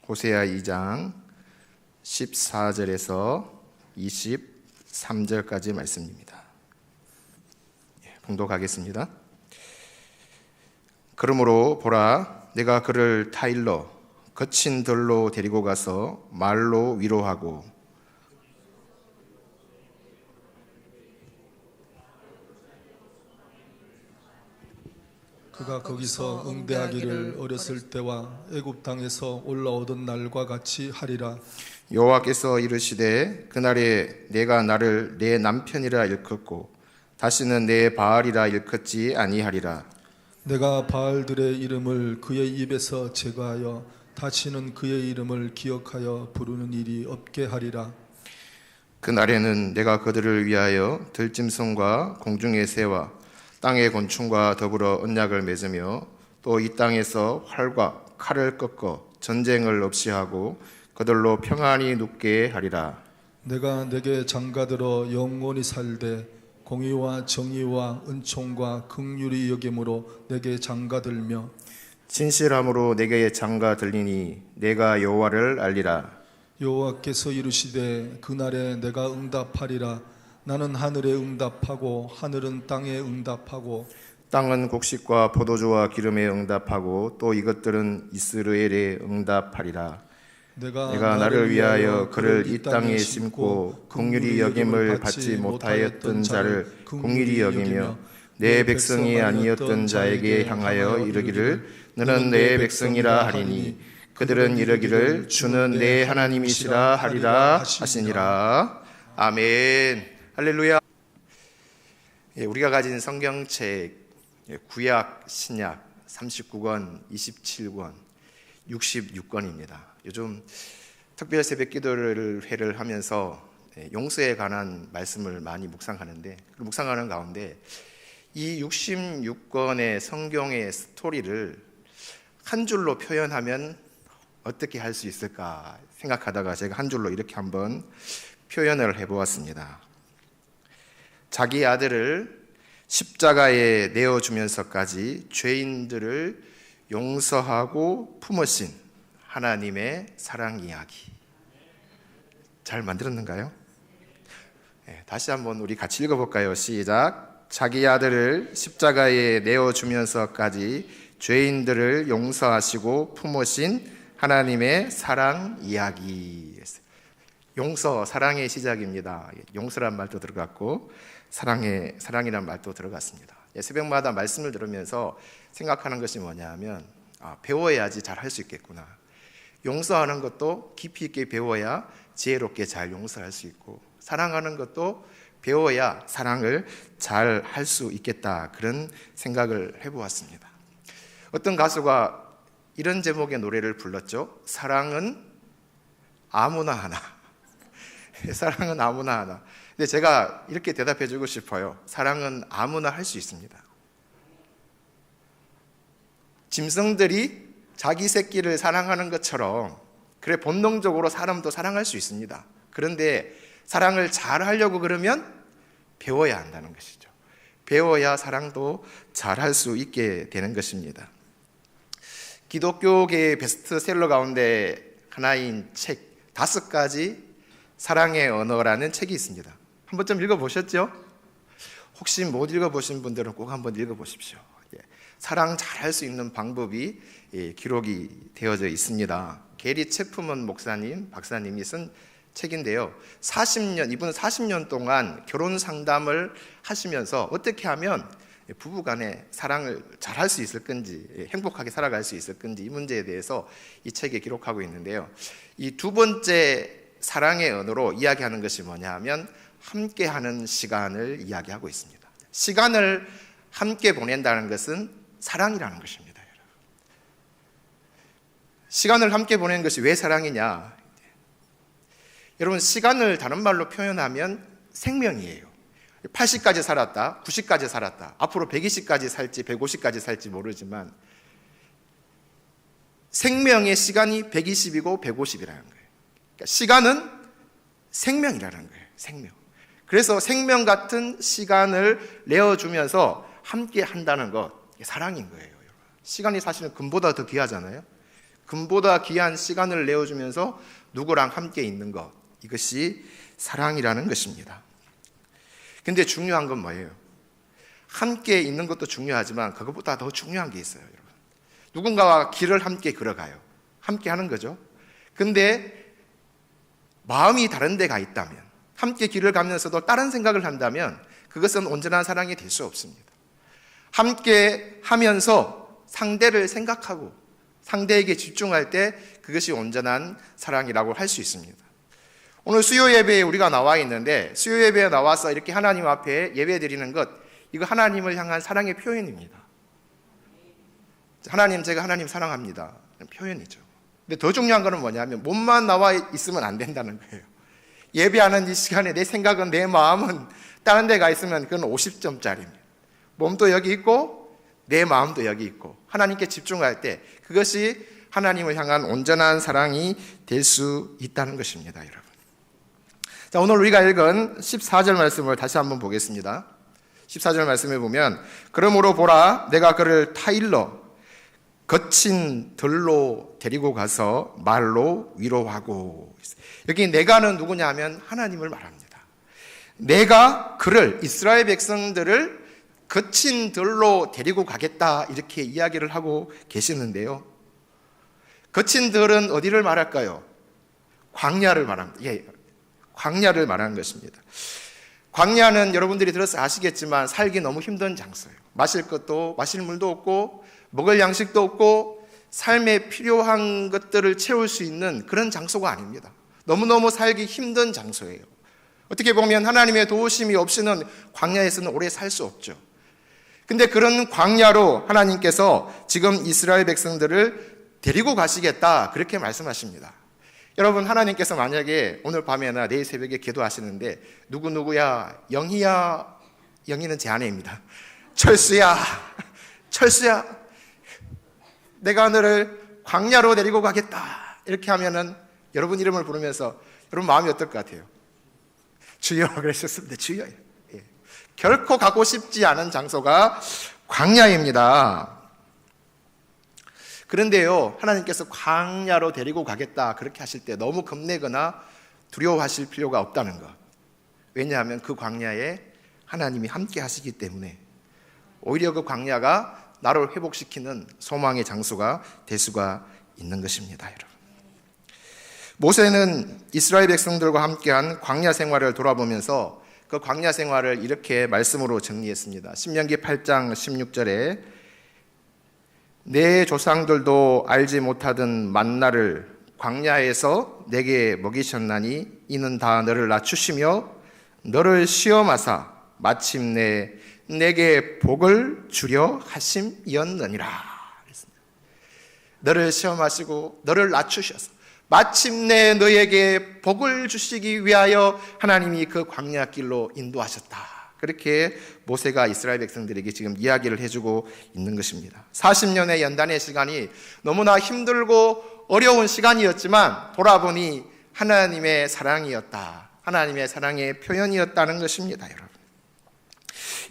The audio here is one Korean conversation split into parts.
호세아 2장 14절에서 23절까지 말씀입니다. 봉독하겠습니다. 그러므로 보라, 내가 그를 타일러 거친 들로 데리고 가서 말로 위로하고 그가 거기서 응대하기를 어렸을 때와 애굽 땅에서 올라오던 날과 같이 하리라. 여호와께서 이르시되 그날에 내가 나를 내 남편이라 일컫고 다시는 내 바알이라 일컫지 아니하리라. 내가 바알들의 이름을 그의 입에서 제거하여 다시는 그의 이름을 기억하여 부르는 일이 없게 하리라. 그날에는 내가 그들을 위하여 들짐승과 공중의 새와 땅의 곤충과 더불어 언약을 맺으며 또 이 땅에서 활과 칼을 꺾어 전쟁을 없이 하고 그들로 평안히 눕게 하리라. 내가 내게 장가들어 영원히 살되 공의와 정의와 은총과 긍휼이 여김으로 내게 장가들며 진실함으로 내게 장가 들리니 내가 여호와를 알리라. 여호와께서 이르시되 그날에 내가 응답하리라. 나는 하늘에 응답하고 하늘은 땅에 응답하고 땅은 곡식과 포도주와 기름에 응답하고 또 이것들은 이스라엘에 응답하리라. 내가 나를 위하여 그를 이 땅에 심고 긍휼히 여김을 받지 못하였던 자를 긍휼히 여기며 내 백성이 아니었던 자에게 향하여 이르기를 너는 내 백성이라 하리니 그들은 이르기를 주는 내 하나님이시라 하리라 하시니라. 아멘. 할렐루야. 우리가 가진 성경책 구약, 신약 39권, 27권, 66권입니다. 요즘 특별 새벽 기도회를 하면서 용서에 관한 말씀을 많이 묵상하는데 묵상하는 가운데 이 66권의 성경의 스토리를 한 줄로 표현하면 어떻게 할 수 있을까 생각하다가 제가 한 줄로 이렇게 한번 표현을 해보았습니다. 자기 아들을 십자가에 내어주면서까지 죄인들을 용서하고 품으신 하나님의 사랑 이야기. 잘 만들었는가요? 다시 한번 우리 같이 읽어볼까요? 시작. 자기 아들을 십자가에 내어주면서까지 죄인들을 용서하시고 품으신 하나님의 사랑 이야기. 용서, 사랑의 시작입니다. 용서란 말도 들어갔고 사랑이란 말도 들어갔습니다. 새벽마다 말씀을 들으면서 생각하는 것이 뭐냐면 배워야지 잘 할 수 있겠구나. 용서하는 것도 깊이 있게 배워야 지혜롭게 잘 용서할 수 있고 사랑하는 것도 배워야 사랑을 잘 할 수 있겠다. 그런 생각을 해보았습니다. 어떤 가수가 이런 제목의 노래를 불렀죠. 사랑은 아무나 하나. 사랑은 아무나 하나. 근데 제가 이렇게 대답해 주고 싶어요. 사랑은 아무나 할 수 있습니다. 짐승들이 자기 새끼를 사랑하는 것처럼 그래 본능적으로 사람도 사랑할 수 있습니다. 그런데 사랑을 잘 하려고 그러면 배워야 한다는 것이죠. 배워야 사랑도 잘 할 수 있게 되는 것입니다. 기독교계의 베스트셀러 가운데 하나인 책 5가지 사랑의 언어라는 책이 있습니다. 한 번쯤 읽어보셨죠? 혹시 못 읽어보신 분들은 꼭 한번 읽어보십시오. 사랑 잘할 수 있는 방법이 기록이 되어져 있습니다. 게리 체프먼 목사님, 박사님이 쓴 책인데요. 이분은 40년 동안 결혼 상담을 하시면서 어떻게 하면 부부간에 사랑을 잘할 수 있을 건지, 행복하게 살아갈 수 있을 건지 이 문제에 대해서 이 책에 기록하고 있는데요. 이 두 번째 사랑의 언어로 이야기하는 것이 뭐냐 하면 함께하는 시간을 이야기하고 있습니다. 시간을 함께 보낸다는 것은 사랑이라는 것입니다. 시간을 함께 보내는 것이 왜 사랑이냐? 여러분, 시간을 다른 말로 표현하면 생명이에요. 80까지 살았다, 90까지 살았다, 앞으로 120까지 살지 150까지 살지 모르지만 생명의 시간이 120이고 150이라는 거예요. 그러니까 시간은 생명이라는 거예요. 생명. 그래서 생명 같은 시간을 내어주면서 함께 한다는 것, 사랑인 거예요. 시간이 사실은 금보다 더 귀하잖아요. 금보다 귀한 시간을 내어주면서 누구랑 함께 있는 것, 이것이 사랑이라는 것입니다. 근데 중요한 건 뭐예요? 함께 있는 것도 중요하지만 그것보다 더 중요한 게 있어요, 여러분. 누군가와 길을 함께 걸어가요. 함께 하는 거죠. 근데 마음이 다른 데가 있다면, 함께 길을 가면서도 다른 생각을 한다면 그것은 온전한 사랑이 될 수 없습니다. 함께 하면서 상대를 생각하고 상대에게 집중할 때 그것이 온전한 사랑이라고 할 수 있습니다. 오늘 수요 예배에 우리가 나와 있는데, 수요 예배에 나와서 이렇게 하나님 앞에 예배 드리는 것, 이거 하나님을 향한 사랑의 표현입니다. 하나님, 제가 하나님 사랑합니다, 표현이죠. 근데 더 중요한 거는 뭐냐면 몸만 나와 있으면 안 된다는 거예요. 예배하는 이 시간에 내 생각은, 내 마음은 다른 데 가 있으면 그건 50점짜리입니다. 몸도 여기 있고 내 마음도 여기 있고 하나님께 집중할 때 그것이 하나님을 향한 온전한 사랑이 될 수 있다는 것입니다, 여러분. 자, 오늘 우리가 읽은 14절 말씀을 다시 한번 보겠습니다. 14절 말씀에 보면, 그러므로 보라, 내가 그를 타일러 거친 들로 데리고 가서 말로 위로하고. 여기 내가는 누구냐 하면 하나님을 말합니다. 내가 그를, 이스라엘 백성들을 거친 들로 데리고 가겠다, 이렇게 이야기를 하고 계시는데요. 거친 들은 어디를 말할까요? 광야를 말합니다. 예, 광야를 말하는 것입니다. 광야는 여러분들이 들어서 아시겠지만 살기 너무 힘든 장소예요. 마실 것도, 마실 물도 없고 먹을 양식도 없고 삶에 필요한 것들을 채울 수 있는 그런 장소가 아닙니다. 너무너무 살기 힘든 장소예요. 어떻게 보면 하나님의 도우심이 없이는 광야에서는 오래 살 수 없죠. 근데 그런 광야로 하나님께서 지금 이스라엘 백성들을 데리고 가시겠다, 그렇게 말씀하십니다. 여러분, 하나님께서 만약에 오늘 밤에나 내일 새벽에 기도하시는데 누구누구야, 영희야, 영희는 제 아내입니다, 철수야, 철수야, 내가 너를 광야로 데리고 가겠다, 이렇게 하면은 여러분 이름을 부르면서 여러분 마음이 어떨 것 같아요? 주여, 그러셨습니다. 주여. 예. 결코 가고 싶지 않은 장소가 광야입니다. 그런데요, 하나님께서 광야로 데리고 가겠다, 그렇게 하실 때 너무 겁내거나 두려워하실 필요가 없다는 것. 왜냐하면 그 광야에 하나님이 함께 하시기 때문에 오히려 그 광야가 나를 회복시키는 소망의 장소가 될 수가 있는 것입니다, 여러분. 모세는 이스라엘 백성들과 함께한 광야 생활을 돌아보면서 그 광야 생활을 이렇게 말씀으로 정리했습니다. 신명기 8장 16절에 내 조상들도 알지 못하던 만나를 광야에서 내게 먹이셨나니 이는 다 너를 낮추시며 너를 시험하사 마침내 내게 복을 주려 하심이었느니라. 너를 시험하시고 너를 낮추셔서 마침내 너에게 복을 주시기 위하여 하나님이 그 광야길로 인도하셨다. 그렇게 모세가 이스라엘 백성들에게 지금 이야기를 해주고 있는 것입니다. 40년의 연단의 시간이 너무나 힘들고 어려운 시간이었지만 돌아보니 하나님의 사랑이었다, 하나님의 사랑의 표현이었다는 것입니다, 여러분.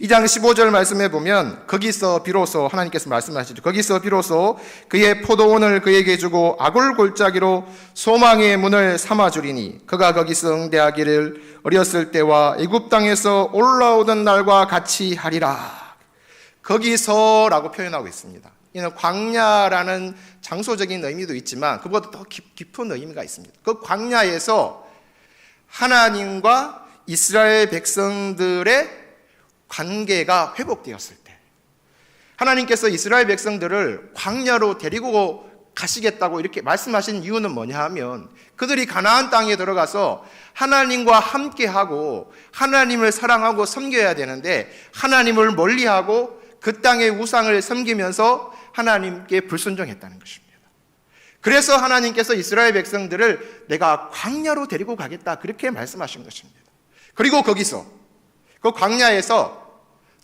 2장 15절 말씀해 보면 거기서 비로소 하나님께서 말씀하시죠. 거기서 비로소 그의 포도원을 그에게 주고 아굴 골짜기로 소망의 문을 삼아주리니 그가 거기서 응대하기를 어렸을 때와 애굽 땅에서 올라오던 날과 같이 하리라. 거기서라고 표현하고 있습니다. 이는 광야라는 장소적인 의미도 있지만 그보다 더 깊은 의미가 있습니다. 그 광야에서 하나님과 이스라엘 백성들의 관계가 회복되었을 때, 하나님께서 이스라엘 백성들을 광야로 데리고 가시겠다고 이렇게 말씀하신 이유는 뭐냐 하면 그들이 가나안 땅에 들어가서 하나님과 함께하고 하나님을 사랑하고 섬겨야 되는데 하나님을 멀리하고 그 땅의 우상을 섬기면서 하나님께 불순종했다는 것입니다. 그래서 하나님께서 이스라엘 백성들을 내가 광야로 데리고 가겠다, 그렇게 말씀하신 것입니다. 그리고 거기서 그 광야에서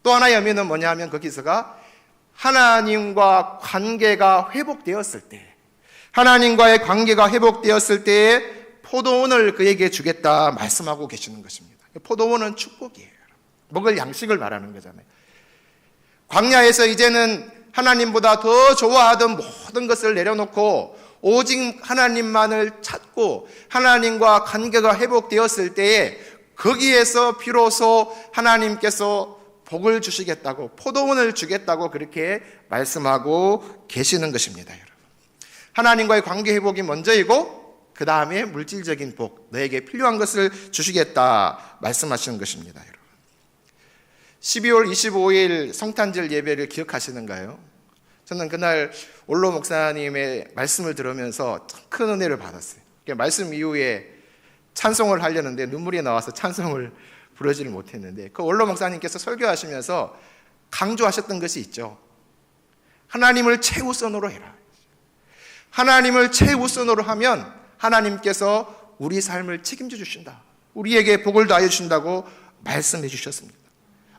또 하나의 의미는 뭐냐 하면 거기서가 하나님과 관계가 회복되었을 때, 하나님과의 관계가 회복되었을 때에 포도원을 그에게 주겠다 말씀하고 계시는 것입니다. 포도원은 축복이에요. 먹을 양식을 말하는 거잖아요. 광야에서 이제는 하나님보다 더 좋아하던 모든 것을 내려놓고 오직 하나님만을 찾고 하나님과 관계가 회복되었을 때에 거기에서 비로소 하나님께서 복을 주시겠다고, 포도원을 주겠다고 그렇게 말씀하고 계시는 것입니다, 여러분. 하나님과의 관계 회복이 먼저이고 그 다음에 물질적인 복, 너에게 필요한 것을 주시겠다 말씀하시는 것입니다, 여러분. 12월 25일 성탄절 예배를 기억하시는가요? 저는 그날 올로 목사님의 말씀을 들으면서 큰 은혜를 받았어요. 말씀 이후에 찬송을 하려는데 눈물이 나와서 찬송을 부르지를 못했는데, 그 올로 목사님께서 설교하시면서 강조하셨던 것이 있죠. 하나님을 최우선으로 해라. 하나님을 최우선으로 하면 하나님께서 우리 삶을 책임져 주신다. 우리에게 복을 다해 주신다고 말씀해 주셨습니다.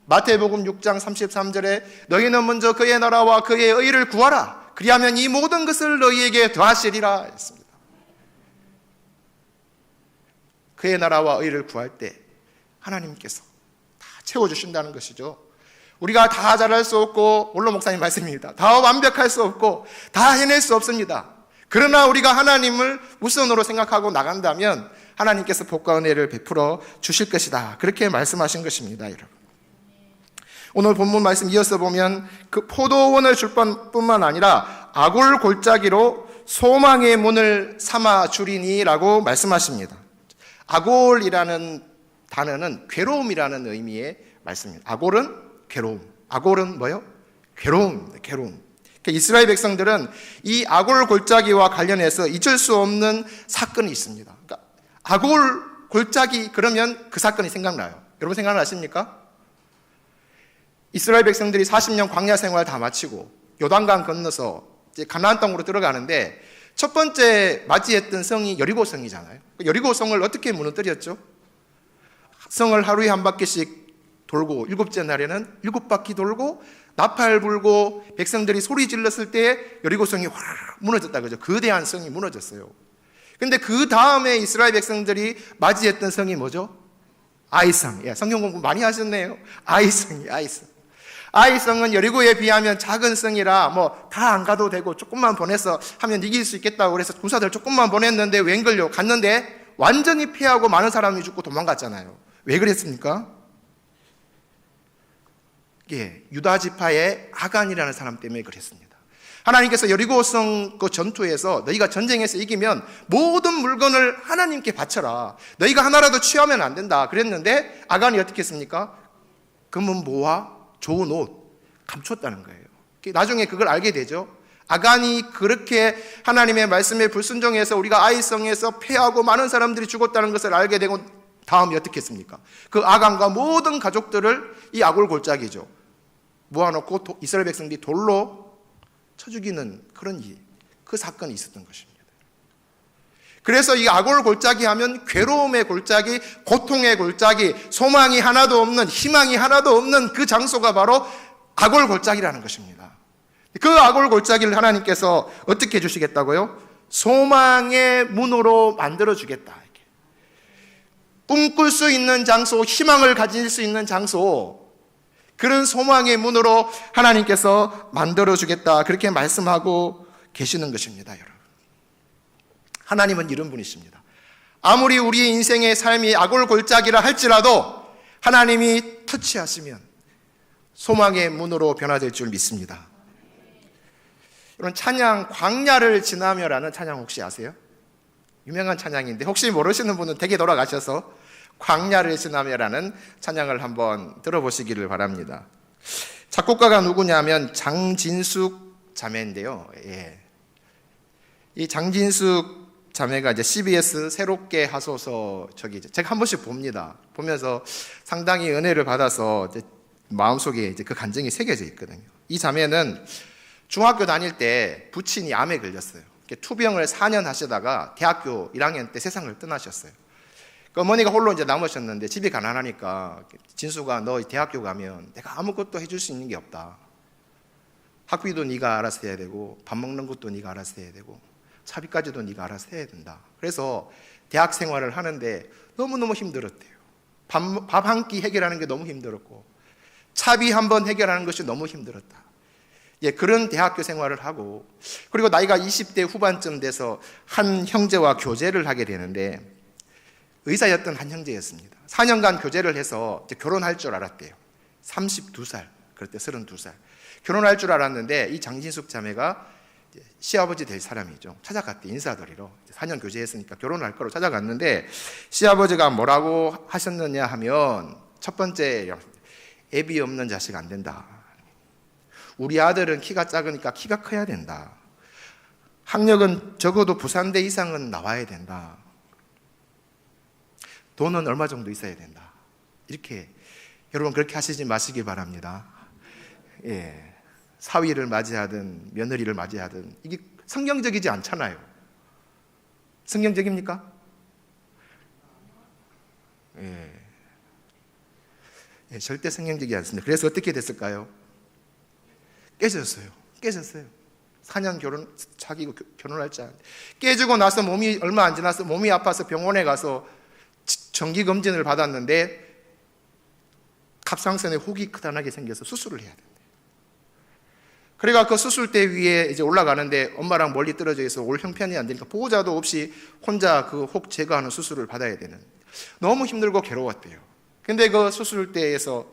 마태복음 6장 33절에 너희는 먼저 그의 나라와 그의 의를 구하라. 그리하면 이 모든 것을 너희에게 더하시리라 했습니다. 그의 나라와 의를 구할 때 하나님께서 다 채워주신다는 것이죠. 우리가 다 잘할 수 없고, 올로 목사님 말씀입니다. 다 완벽할 수 없고 다 해낼 수 없습니다. 그러나 우리가 하나님을 우선으로 생각하고 나간다면 하나님께서 복과 은혜를 베풀어 주실 것이다. 그렇게 말씀하신 것입니다, 여러분. 오늘 본문 말씀 이어서 보면 그 포도원을 줄 뿐만 아니라 아골 골짜기로 소망의 문을 삼아 주리니라고 말씀하십니다. 아골이라는 단어는 괴로움이라는 의미의 말씀입니다. 아골은 괴로움. 아골은 뭐요? 괴로움입니다. 괴로움. 이스라엘 백성들은 이 아골 골짜기와 관련해서 잊을 수 없는 사건이 있습니다. 그러니까 아골 골짜기 그러면 그 사건이 생각나요. 여러분 생각나십니까? 이스라엘 백성들이 40년 광야 생활 다 마치고 요단강 건너서 이제 가나안 땅으로 들어가는데 첫 번째 맞이했던 성이 여리고 성이잖아요. 여리고 성을 어떻게 무너뜨렸죠? 성을 하루에 한 바퀴씩 돌고 7째 날에는 7바퀴 돌고 나팔 불고 백성들이 소리 질렀을 때 여리고 성이 확 무너졌다 그죠? 거대한 성이 무너졌어요. 근데 그 다음에 이스라엘 백성들이 맞이했던 성이 뭐죠? 아이성. 예, 성경 공부 많이 하셨네요. 아이성이 아이성. 아이성은 여리고에 비하면 작은 성이라 뭐 다 안 가도 되고 조금만 보내서 하면 이길 수 있겠다고 그래서 군사들 조금만 보냈는데 웬걸요? 갔는데 완전히 패하고 많은 사람이 죽고 도망갔잖아요. 왜 그랬습니까? 예, 유다 지파의 아간이라는 사람 때문에 그랬습니다. 하나님께서 여리고성 그 전투에서 너희가 전쟁에서 이기면 모든 물건을 하나님께 바쳐라. 너희가 하나라도 취하면 안 된다. 그랬는데 아간이 어떻게 했습니까? 금은 모아 좋은 옷 감췄다는 거예요. 나중에 그걸 알게 되죠. 아간이 그렇게 하나님의 말씀에 불순종해서 우리가 아이성에서 패하고 많은 사람들이 죽었다는 것을 알게 되고 다음이 어떻게 했습니까? 그 아간과 모든 가족들을 이 아골 골짜기죠. 모아놓고 이스라엘 백성들이 돌로 쳐 죽이는 그런 일, 그 사건이 있었던 것입니다. 그래서 이 아골 골짜기 하면 괴로움의 골짜기, 고통의 골짜기, 소망이 하나도 없는, 희망이 하나도 없는 그 장소가 바로 아골 골짜기라는 것입니다. 그 아골 골짜기를 하나님께서 어떻게 해주시겠다고요? 소망의 문으로 만들어주겠다. 꿈꿀 수 있는 장소, 희망을 가질 수 있는 장소, 그런 소망의 문으로 하나님께서 만들어주겠다. 그렇게 말씀하고 계시는 것입니다, 여러분. 하나님은 이런 분이십니다. 아무리 우리의 인생의 삶이 아골 골짜기라 할지라도 하나님이 터치하시면 소망의 문으로 변화될 줄 믿습니다. 여러분, 찬양 광야를 지나며라는 찬양 혹시 아세요? 유명한 찬양인데 혹시 모르시는 분은 댁에 돌아가셔서 광야를 지나며라는 찬양을 한번 들어보시기를 바랍니다. 작곡가가 누구냐면 장진숙 자매인데요. 예. 이 장진숙 자매가 이제 CBS 새롭게 하소서 제가 한 번씩 봅니다. 보면서 상당히 은혜를 받아서 이제 마음속에 이제 그 감정이 새겨져 있거든요. 이 자매는 중학교 다닐 때 부친이 암에 걸렸어요. 투병을 4년 하시다가 대학교 1학년 때 세상을 떠나셨어요. 그 어머니가 홀로 이제 남으셨는데 집이 가난하니까 진수가 너 대학교 가면 내가 아무것도 해줄 수 있는 게 없다. 학비도 네가 알아서 해야 되고 밥 먹는 것도 네가 알아서 해야 되고 차비까지도 네가 알아서 해야 된다. 그래서 대학 생활을 하는데 너무너무 힘들었대요. 밥 한 끼 해결하는 게 너무 힘들었고 차비 한 번 해결하는 것이 너무 힘들었다. 예, 그런 대학교 생활을 하고, 그리고 나이가 20대 후반쯤 돼서 한 형제와 교제를 하게 되는데, 의사였던 한 형제였습니다. 4년간 교제를 해서 이제 결혼할 줄 알았대요. 32살, 그럴 때 32살. 결혼할 줄 알았는데 이 장진숙 자매가 시아버지 될 사람이죠. 찾아갔대, 인사드리러. 4년 교제했으니까 결혼할 거로 찾아갔는데, 시아버지가 뭐라고 하셨느냐 하면, 첫 번째, 애비 없는 자식 안 된다. 우리 아들은 키가 작으니까 키가 커야 된다. 학력은 적어도 부산대 이상은 나와야 된다. 돈은 얼마 정도 있어야 된다. 이렇게, 여러분 그렇게 하시지 마시기 바랍니다. 예, 사위를 맞이하든 며느리를 맞이하든 이게 성경적이지 않잖아요. 성경적입니까? 예, 절대 성경적이지 않습니다. 그래서 어떻게 됐을까요? 깨졌어요. 4년 사귀고 결혼할 줄 알았는데, 깨지고 나서 몸이 얼마 안 지나서 몸이 아파서 병원에 가서 정기검진을 받았는데 갑상선에 혹이 크다랗게 생겨서 수술을 해야 된대. 그래가 그 수술대 위에 이제 올라가는데 엄마랑 멀리 떨어져 있어 올 형편이 안 되니까 보호자도 없이 혼자 그 혹 제거하는 수술을 받아야 되는, 너무 힘들고 괴로웠대요. 근데 그 수술대에서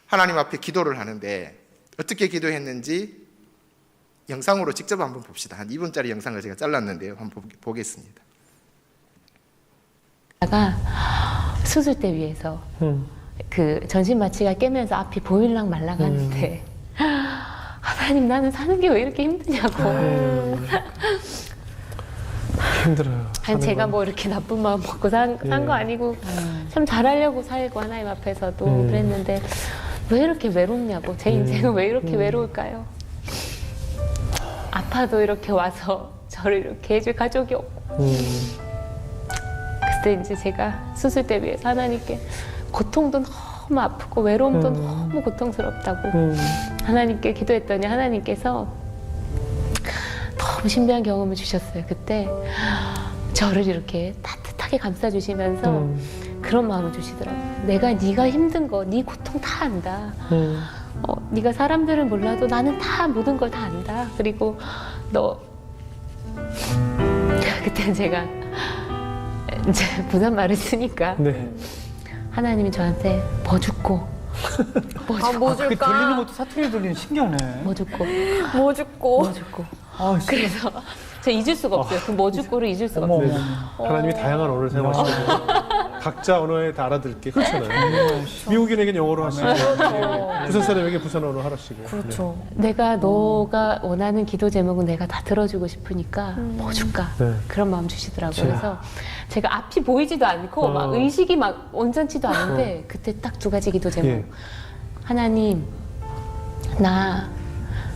하나님 앞에 기도를 하는데 어떻게 기도했는지 영상으로 직접 한번 봅시다. 한 2분짜리 영상을 제가 잘랐는데요. 한번 보겠습니다. 수술대 위에서 그 전신 마취가 깨면서 앞이 보일랑 말랑 하는데 하나님, 나는 사는 게 왜 이렇게 힘드냐고. 힘들어요. 아니, 제가 뭐 이렇게 나쁜 마음 먹고 산 거 아니고 참 잘하려고 살고 하나님 앞에서도 그랬는데 왜 이렇게 외롭냐고. 제 인생은 왜 이렇게 외로울까요? 아파도 이렇게 와서 저를 이렇게 해줄 가족이 없고. 그때 이제 제가 수술대 위에서 하나님께 고통도 너무 아프고 외로움도 너무 고통스럽다고 하나님께 기도했더니 하나님께서 너무 신비한 경험을 주셨어요. 그때 저를 이렇게 따뜻하게 감싸주시면서 그런 마음을 주시더라고요. 내가 네가 힘든 거, 네 고통 다 안다. 네가 사람들은 몰라도 나는 다 모든 걸 다 안다. 그리고 너 그때 제가 이제 부산 말을 쓰니까 하나님이 저한테 뭐 죽고 뭐 그게 줄까? 들리는 것도 사투리 들리는 신기하네. 뭐 죽고 뭐 죽고? 뭐 죽고. 아, 그래서 저 잊을 수가 없어요. 그 뭐 죽고를 잊을 수가 어머, 없어요. 어머. 하나님이 다양한 언어를 사용하시고 각자 언어에 다 알아들게 그렇잖아요. 미국인에겐 영어로 하시고 부산 사람에게 부산 언어 하시고. 그렇죠. 내가 너가 원하는 기도 제목은 내가 다 들어주고 싶으니까 뭐 줄까? 네. 그런 마음 주시더라고요. 그래서 제가 앞이 보이지도 않고 막 의식이 막 온전치도 않은데 그때 딱 두 가지 기도 제목. 예. 하나님, 나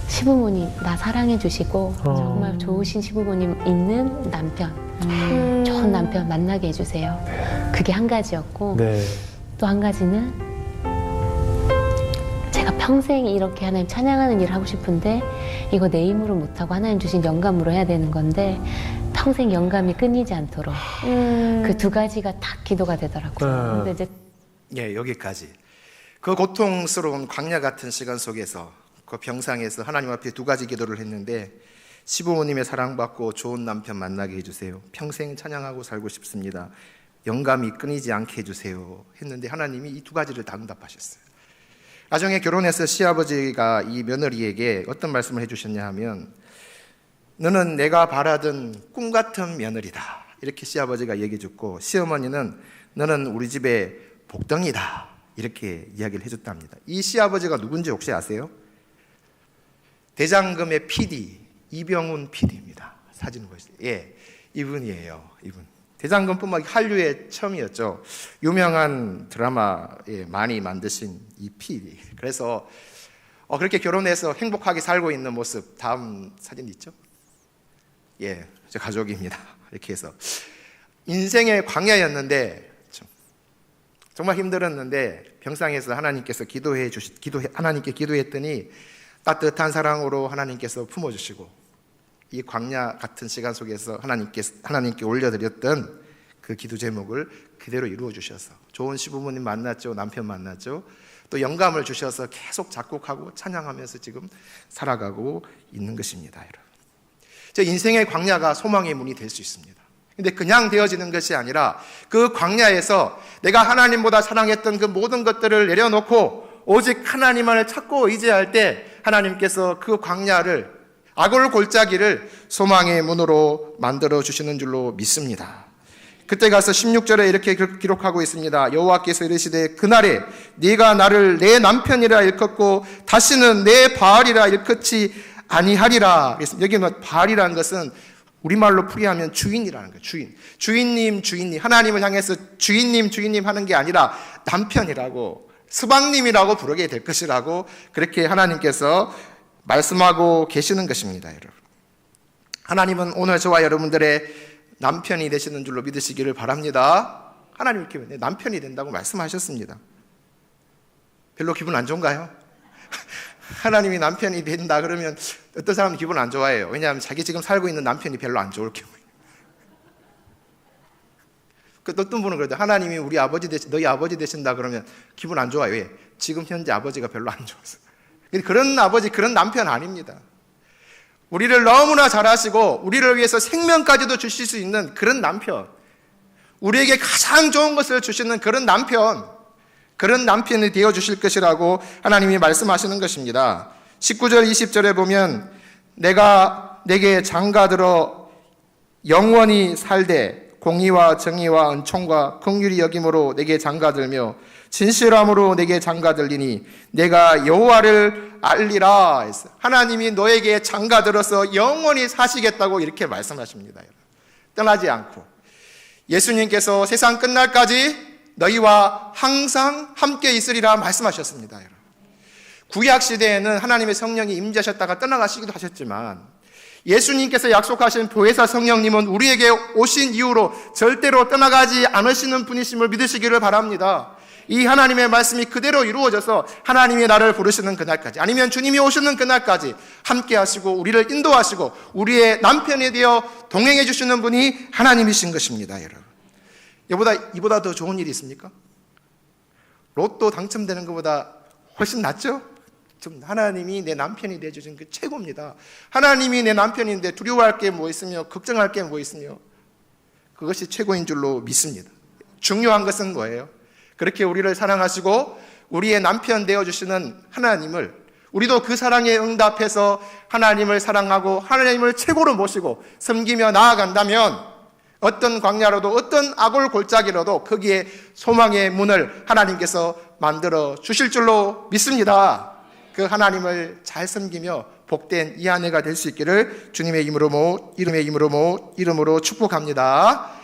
시부모님 나 사랑해 주시고 정말 좋으신 시부모님 있는 남편, 좋은 남편 만나게 해주세요. 그게 한 가지였고 네. 또 한 가지는 제가 평생 이렇게 하나님 찬양하는 일을 하고 싶은데 이거 내 힘으로 못하고 하나님 주신 영감으로 해야 되는 건데 평생 영감이 끊이지 않도록 그 두 가지가 다 기도가 되더라고요. 근데 이제 예, 여기까지. 그 고통스러운 광야 같은 시간 속에서 그 병상에서 하나님 앞에 두 가지 기도를 했는데, 시부모님의 사랑받고 좋은 남편 만나게 해주세요. 평생 찬양하고 살고 싶습니다. 영감이 끊이지 않게 해주세요. 했는데 하나님이 이 두 가지를 다 응답하셨어요. 나중에 결혼해서 시아버지가 이 며느리에게 어떤 말씀을 해주셨냐 하면, 너는 내가 바라던 꿈 같은 며느리다. 이렇게 시아버지가 얘기해 줬고, 시어머니는 너는 우리 집의 복덩이다. 이렇게 이야기를 해줬답니다. 이 시아버지가 누군지 혹시 아세요? 대장금의 PD, 이병훈 PD입니다. 사진 보시죠. 예, 이분이에요. 이분. 대장금뿐만 아니라 한류의 처음이었죠. 유명한 드라마에 많이 만드신 이 PD. 그래서 그렇게 결혼해서 행복하게 살고 있는 모습, 다음 사진 있죠? 예, 저 가족입니다. 이렇게 해서 인생의 광야였는데 정말 힘들었는데 병상에서 하나님께서 하나님께 기도했더니 따뜻한 사랑으로 하나님께서 품어주시고 이 광야 같은 시간 속에서 하나님께 올려드렸던 그 기도 제목을 그대로 이루어 주셔서 좋은 시부모님 만났죠, 남편 만났죠, 또 영감을 주셔서 계속 작곡하고 찬양하면서 지금 살아가고 있는 것입니다, 여러분. 저 인생의 광야가 소망의 문이 될 수 있습니다. 근데 그냥 되어지는 것이 아니라 그 광야에서 내가 하나님보다 사랑했던 그 모든 것들을 내려놓고 오직 하나님만을 찾고 의지할 때 하나님께서 그 광야를, 악을 골짜기를 소망의 문으로 만들어 주시는 줄로 믿습니다. 그때 가서 16절에 이렇게 기록하고 있습니다. 여호와께서 이르시되 그날에 네가 나를 내 남편이라 일컫고 다시는 내 바알이라 일컫지 아니하리라. 여기는 바알이라는 것은 우리말로 풀이하면 주인이라는 거예요. 주인님 하나님을 향해서 주인님 하는 게 아니라 남편이라고, 스방님이라고 부르게 될 것이라고 그렇게 하나님께서 말씀하고 계시는 것입니다, 여러분. 하나님은 오늘 저와 여러분들의 남편이 되시는 줄로 믿으시기를 바랍니다. 하나님 이렇게 내 남편이 된다고 말씀하셨습니다. 별로 기분 안 좋은가요? 하나님이 남편이 된다 그러면 어떤 사람은 기분 안 좋아해요. 왜냐하면 자기 지금 살고 있는 남편이 별로 안 좋을 경우에. 어떤 분은 그러죠. 하나님이 우리 아버지 너희 아버지 되신다 그러면 기분 안 좋아요. 왜? 지금 현재 아버지가 별로 안 좋아서. 그런 아버지, 그런 남편 아닙니다. 우리를 너무나 잘하시고 우리를 위해서 생명까지도 주실 수 있는 그런 남편, 우리에게 가장 좋은 것을 주시는 그런 남편이 되어주실 것이라고 하나님이 말씀하시는 것입니다. 19절 20절에 보면 내가 내게 장가들어 영원히 살되 공의와 정의와 은총과 긍휼히 여김으로 내게 장가들며 진실함으로 내게 장가들리니 내가 여호와를 알리라 했어요. 하나님이 너에게 장가들어서 영원히 사시겠다고 이렇게 말씀하십니다. 떠나지 않고 예수님께서 세상 끝날까지 너희와 항상 함께 있으리라 말씀하셨습니다, 여러분. 구약 시대에는 하나님의 성령이 임재하셨다가 떠나가시기도 하셨지만 예수님께서 약속하신 보혜사 성령님은 우리에게 오신 이후로 절대로 떠나가지 않으시는 분이심을 믿으시기를 바랍니다. 이 하나님의 말씀이 그대로 이루어져서 하나님이 나를 부르시는 그날까지, 아니면 주님이 오시는 그날까지 함께 하시고 우리를 인도하시고 우리의 남편이 되어 동행해 주시는 분이 하나님이신 것입니다, 여러분. 이보다 더 좋은 일이 있습니까? 로또 당첨되는 것보다 훨씬 낫죠? 하나님이 내 남편이 되어주신 게 최고입니다. 하나님이 내 남편인데 두려워할 게 뭐 있으며 걱정할 게 뭐 있으며 그것이 최고인 줄로 믿습니다. 중요한 것은 뭐예요? 그렇게 우리를 사랑하시고 우리의 남편 되어주시는 하나님을, 우리도 그 사랑에 응답해서 하나님을 사랑하고 하나님을 최고로 모시고 섬기며 나아간다면 어떤 광야로도 어떤 악을 골짜기로도 거기에 소망의 문을 하나님께서 만들어 주실 줄로 믿습니다. 그 하나님을 잘 섬기며 복된 이 아내가 될 수 있기를 주님의 이름으로 축복합니다.